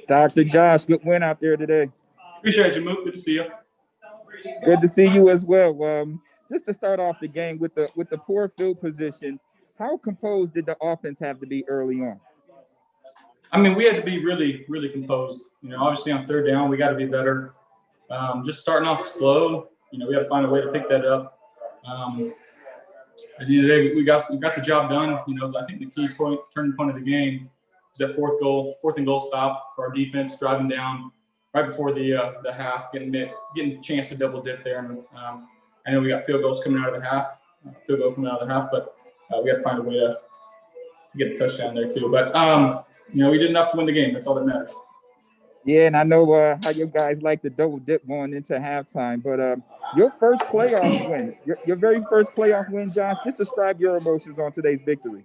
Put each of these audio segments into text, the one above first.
Dr. Josh, good win out there today. Appreciate you, Mook. Good to see you. Good to see you as well. Just to start off the game with the poor field position, how composed did the offense have to be early on? I mean, we had to be really, really composed. Obviously on third down, we got to be better. Just starting off slow, we got to find a way to pick that up. At the end of the day, we got the job done. I think the key turning point of the game was that fourth and goal stop for our defense, driving down right before the half, getting a chance to double dip there. And I know we got field goal coming out of the half, but we got to find a way to get a touchdown there too. But we did enough to win the game. That's all that matters. Yeah, and I know how you guys like the double dip going into halftime. But your first playoff win, your very first playoff win, Josh, just describe your emotions on today's victory.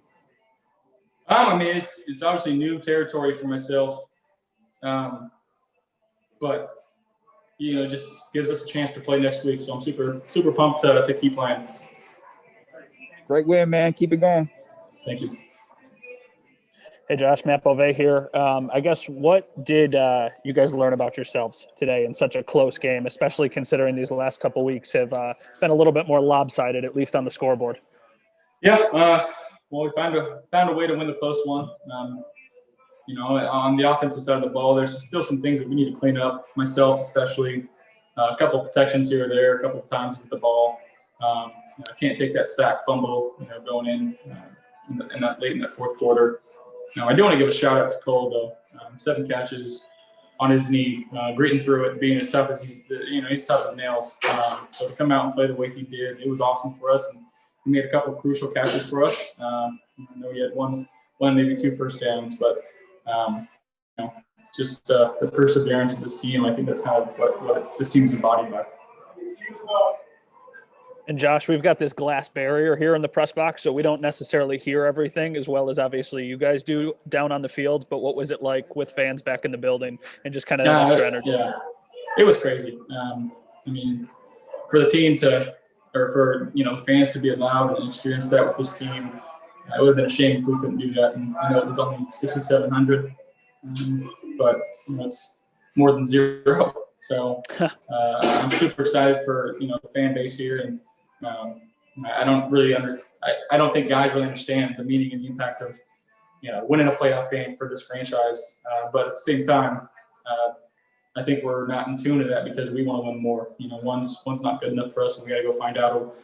I mean, it's obviously new territory for myself. But just gives us a chance to play next week. So I'm super, super pumped to keep playing. Great win, man. Keep it going. Thank you. Hey, Josh, Matt Bove here. I guess what did you guys learn about yourselves today in such a close game, especially considering these last couple of weeks have been a little bit more lopsided, at least on the scoreboard? Yeah, well, we found a way to win the close one. On the offensive side of the ball, there's still some things that we need to clean up, myself especially. A couple of protections here or there, a couple of times with the ball. I can't take that sack fumble, going in that late in that fourth quarter. I do want to give a shout out to Cole though. 7 catches on his knee, gritting through it, being as tough as he's tough as nails. So to come out and play the way he did, it was awesome for us, and he made a couple of crucial catches for us. I know he had one, maybe 2 first downs, but just the perseverance of this team. I think that's kind of what this team's embodied by. And Josh, we've got this glass barrier here in the press box, so we don't necessarily hear everything as well as obviously you guys do down on the field. But what was it like with fans back in the building and just kind of extra energy? Yeah, it was crazy. I mean, for the team for fans to be allowed and experience that with this team, it would have been a shame if we couldn't do that. And I know it was only 6,700, but it's more than 0. So I'm super excited for the fan base here, and I don't think guys really understand the meaning and the impact of winning a playoff game for this franchise. But at the same time, I think we're not in tune to that because we want to win more. One's not good enough for us, and we got to go find out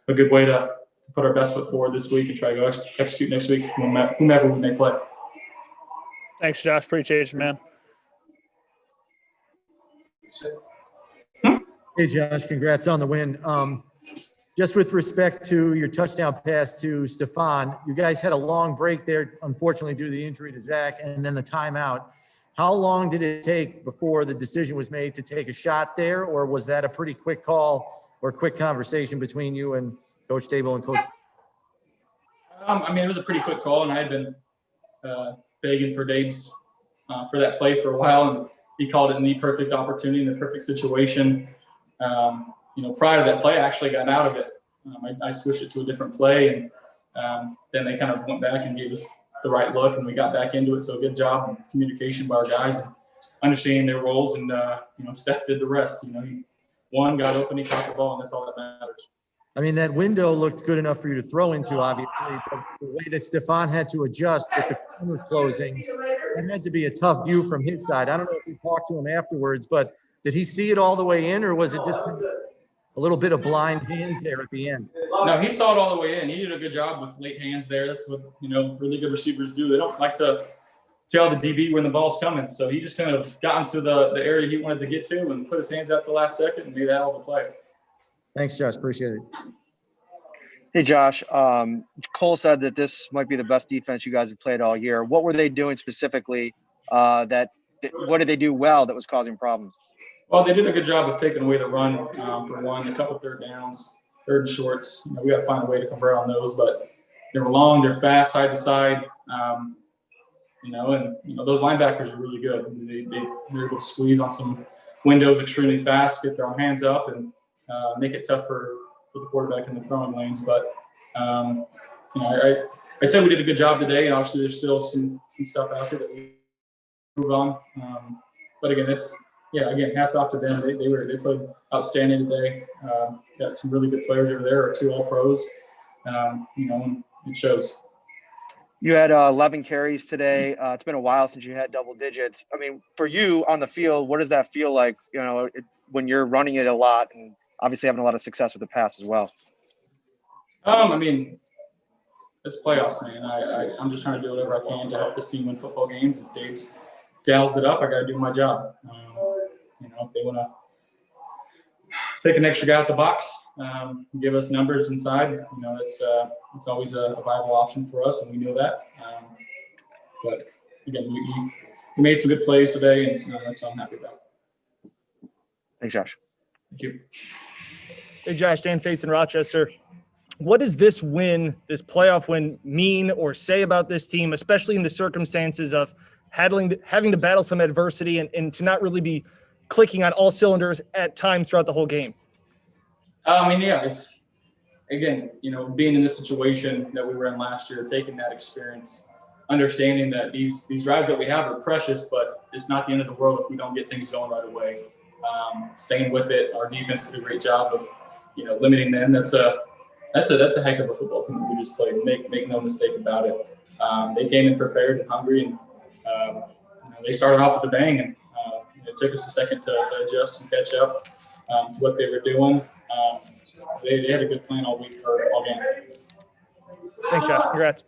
a good way to put our best foot forward this week and try to go execute next week, whomever we may play. Thanks, Josh. Appreciate you, man. Hey, Josh, congrats on the win. Just with respect to your touchdown pass to Stefan, you guys had a long break there, unfortunately, due to the injury to Zach, and then the timeout. How long did it take before the decision was made to take a shot there, or was that a pretty quick call or quick conversation between you and Coach Dable and Coach? I mean, it was a pretty quick call, and I had been begging for Dave's for that play for a while, and he called it the perfect opportunity, the perfect situation. Prior to that play, I actually got out of it. I switched it to a different play, and then they kind of went back and gave us the right look, and we got back into it. So good job of communication by our guys and understanding their roles. And Steph did the rest. He got open, he caught the ball, and that's all that matters. I mean, that window looked good enough for you to throw into, obviously, but the way that Stefan had to adjust with the corner closing, it had to be a tough view from his side. I don't know if you talked to him afterwards, but did he see it all the way in, or was it just a little bit of blind hands there at the end? No, he saw it all the way in. He did a good job with late hands there. That's what, really good receivers do. They don't like to tell the DB when the ball's coming. So he just kind of got into the area he wanted to get to and put his hands out the last second and made that all the play. Thanks, Josh. Appreciate it. Hey, Josh. Cole said that this might be the best defense you guys have played all year. What were they doing specifically what did they do well that was causing problems? Well, they did a good job of taking away the run for one, a couple third downs, third and shorts. We got to find a way to convert on those, but they were long, they're fast, side to side. And those linebackers are really good. They're able to squeeze on some windows extremely fast, get their hands up, and make it tough for the quarterback in the throwing lanes. But I'd say we did a good job today. And obviously, there's still some stuff out there that we move on. But again, hats off to them. They played outstanding today. Got some really good players over there, or 2 All-Pros. And it shows. You had 11 carries today. It's been a while since you had double digits. I mean, for you on the field, what does that feel like, when you're running it a lot and obviously having a lot of success with the pass as well? I mean, it's playoffs, man. I'm just trying to do whatever I can to help this team win football games. If Dave's gals it up, I got to do my job. If they want to take an extra guy out the box, give us numbers inside, it's always a viable option for us, and we know that. But again, we made some good plays today, and that's what I'm happy about. Thanks, Josh. Thank you. Hey, Josh, Dan Fates in Rochester. What does this win, this playoff win, mean or say about this team, especially in the circumstances of having to battle some adversity and to not really be clicking on all cylinders at times throughout the whole game? It's, again, being in this situation that we were in last year, taking that experience, understanding that these drives that we have are precious, but it's not the end of the world if we don't get things going right away. Staying with it, our defense did a great job of, limiting them. That's a heck of a football team that we just played. Make no mistake about it. They came in prepared and hungry, and they started off with a bang, and it took us a second to adjust and catch up to what they were doing. They had a good plan all week or all game. Thanks, Josh. Congrats.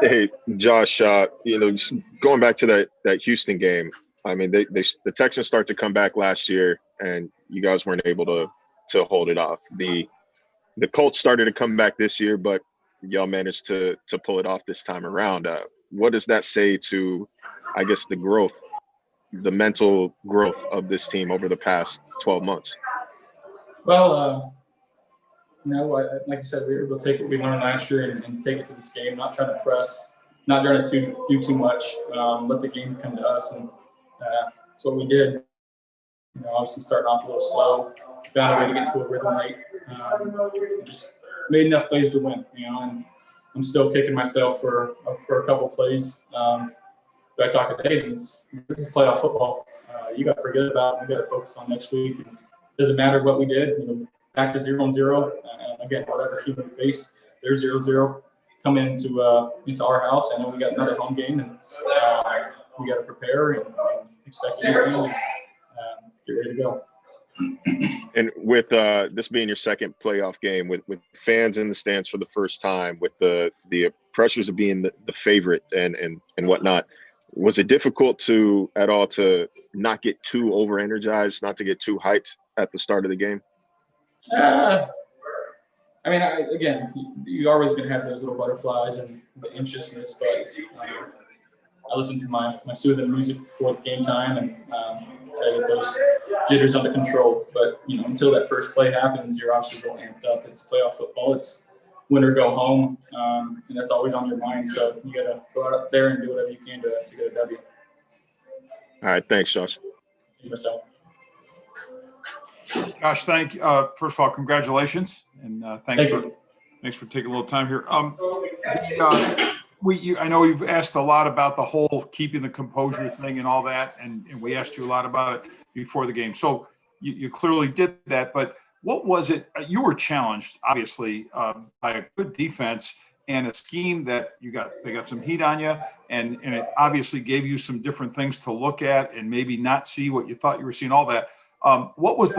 Hey, Josh, just going back to that Houston game, I mean, the Texans start to come back last year, and you guys weren't able to hold it off. The Colts started to come back this year, but y'all managed to pull it off this time around. What does that say to, I guess, the mental growth of this team over the past 12 months? Well, like you said, we were able to take what we learned last year and take it to this game, not trying to press, not trying to do too much, let the game come to us. And that's what we did. Obviously starting off a little slow, found a way to get to a rhythm late, just made enough plays to win, and I'm still kicking myself for a couple plays. But I talk to Dave, this is playoff football. You got to forget about it. We got to focus on next week. It doesn't matter what we did, back to 0-0. And again, whatever team we face, they're 0-0. Come into our house. I know we got another home game, and we got to prepare and expect anything and get ready to go. And with this being your second playoff game, with fans in the stands for the first time, with the pressures of being the favorite and whatnot, was it difficult at all to not get too over-energized, not to get too hyped at the start of the game? Again, you're always going to have those little butterflies and the anxiousness, but I listen to my soothing music before the game time and try to get those jitters under control. But, until that first play happens, you're obviously real amped up. It's playoff football. It's win or go home, and that's always on your mind. So you got to go out there and do whatever you can to get a W. All right. Thanks, Josh. Thank you, Marcel. Josh, thank you. First of all, congratulations, and thanks for taking a little time here. I know we've asked a lot about the whole keeping the composure thing and all that, and we asked you a lot about it before the game. So you clearly did that, but what was it? You were challenged, obviously, by a good defense and a scheme that they got some heat on you, and it obviously gave you some different things to look at and maybe not see what you thought you were seeing, all that. What was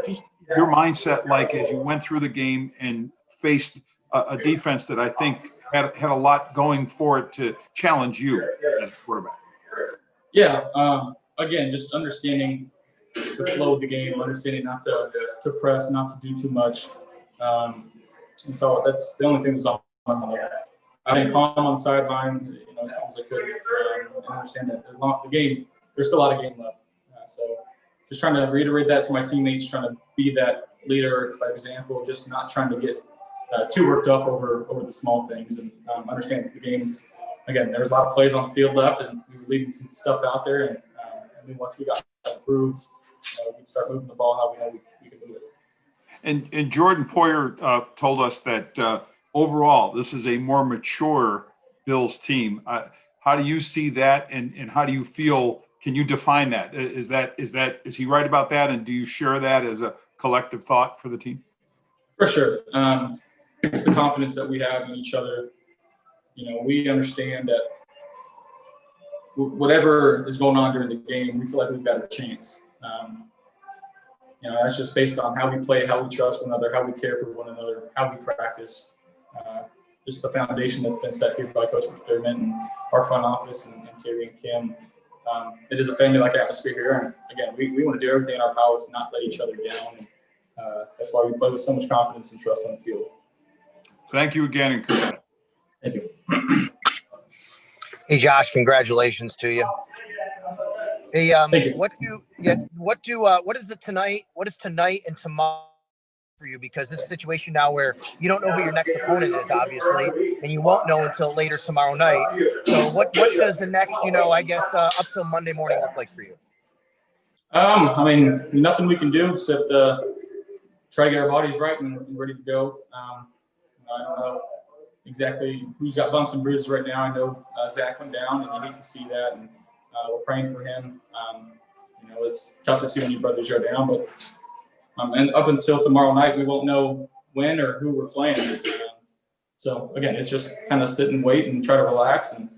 just your mindset like as you went through the game and faced a defense that I think had a lot going for it to challenge you as a quarterback? Yeah. Again, just understanding the flow of the game, understanding not to press, not to do too much. And so that's the only thing that was on my mind. I think calm on the sideline, as calm as I could, and understand that there's still a lot of game left. So just trying to reiterate that to my teammates, trying to be that leader by example, just not trying to get too worked up over the small things, and understand the game. Again, there was a lot of plays on the field left, and we were leaving some stuff out there. And I mean, once we got improved, we could start moving the ball how we know we could move it. And Jordan Poyer told us that overall, this is a more mature Bills team. How do you see that, and how do you feel? Can you define that? Is he right about that? And do you share that as a collective thought for the team? For sure. It's the confidence that we have in each other. You know, we understand that whatever is going on during the game, we feel like we've got a chance. You know, that's just based on how we play, how we trust one another, how we care for one another, how we practice. Just the foundation that's been set here by Coach McDermott and our front office and Terry and Kim. It is a family-like atmosphere here. And again, we want to do everything in our power to not let each other down. And, that's why we play with so much confidence and trust on the field. Thank you again, and congrats. Thank you. Hey, Josh, congratulations to you. Hey, Thank you. what is it tonight? What is tonight and tomorrow for you? Because this is a situation now where you don't know who your next opponent is, obviously, and you won't know until later tomorrow night. So what does the next, I guess, up till Monday morning look like for you? I mean, nothing we can do except try to get our bodies right and ready to go. I don't know exactly who's got bumps and bruises right now. I know Zach went down, and you hate to see that, and we're praying for him. It's tough to see when your brothers go down, but and up until tomorrow night, we won't know when or who we're playing. So again, it's just kind of sit and wait and try to relax and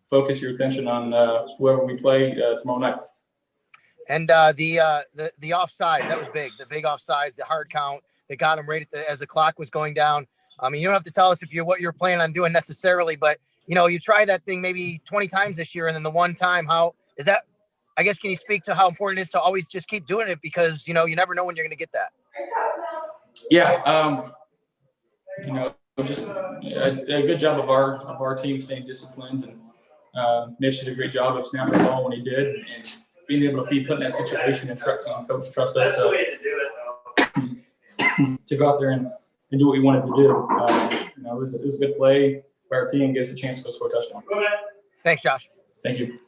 focus your attention on whoever we play tomorrow night. And the offsides, that was big. The big offsides, the hard count that got him right as the clock was going down. I mean, you don't have to tell us what you're planning on doing necessarily, but you try that thing maybe 20 times this year, and then the one time, how is that? I guess, can you speak to how important it is to always just keep doing it, because you never know when you're going to get that. Yeah, just a good job of our team staying disciplined, and Mitch did a great job of snapping the ball when he did, and being able to be put in that situation and coach trust us to go out there and do what we wanted to do. It was a good play by our team, gave us a chance to go score a touchdown. Thanks, Josh. Thank you.